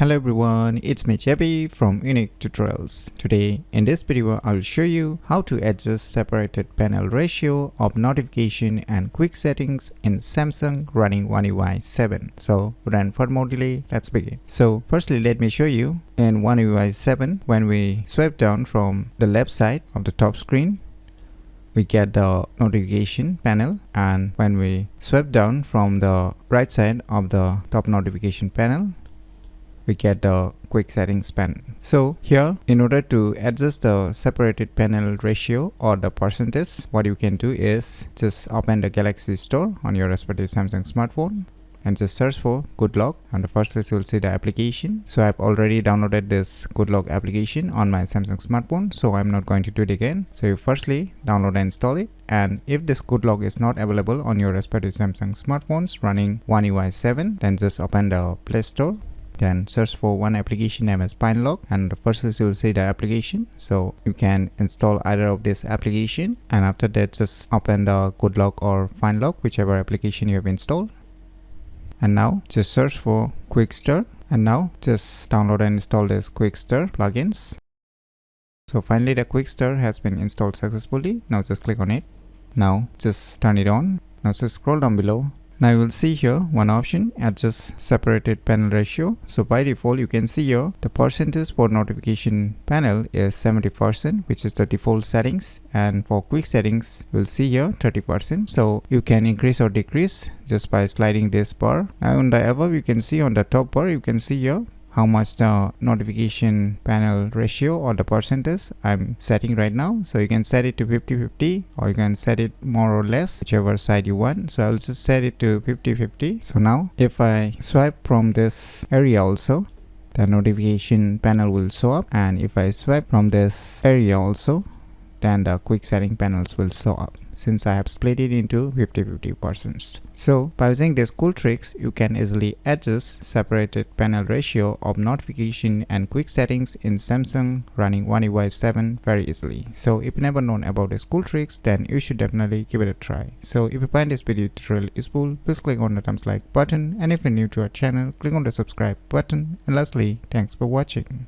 Hello everyone, it's me JB from UniqueTutorials. Today in this video I'll show you how to adjust separated panel ratio of notification and quick settings in Samsung running One UI 7. So without further delay, let's begin. So firstly let me show you in One UI 7 when we swipe down from the left side of the top screen we get the notification panel, and when we swipe down from the right side of the top notification panel we get the quick settings panel. So here, in order to adjust the separated panel ratio or the percentage, what you can do is just open the Galaxy Store on your respective Samsung smartphone and just search for GoodLock. On the first list you will see the application. So I've already downloaded this GoodLock application on my Samsung smartphone, so I'm not going to do it again. So you firstly download and install it, and if this GoodLock is not available on your respective Samsung smartphones running One UI 7, then just open the Play Store. Then search for one application named as PineLock, and first you will see the application. So you can install either of this application, and after that just open the GoodLock or PineLock, whichever application you have installed. And now just search for Quick Stir, and now just download and install this Quick Stir plugins. So finally the Quick Stir has been installed successfully. Now just click on it. Now just turn it on. Now just scroll down below. Now you will see here one option, adjust separated panel ratio. So by default you can see here the percentage for notification panel is 70%, which is the default settings, and for quick settings you will see here 30%. So you can increase or decrease just by sliding this bar. Now on the above you can see on the top bar you can see here how much the notification panel ratio or the percentage I'm setting right now. So you can set it to 50-50, or you can set it more or less, whichever side you want. So I'll just set it to 50-50. So now if I swipe from this area also, the notification panel will show up, and if I swipe from this area also, then the quick setting panels will show up, since I have split it into 50-50%. So by using these cool tricks, you can easily adjust separated panel ratio of notification and quick settings in Samsung running One UI 7 very easily. So if you never known about these cool tricks, then you should definitely give it a try. So if you find this video tutorial useful, please click on the thumbs like button, and if you're new to our channel, click on the subscribe button, and lastly, thanks for watching.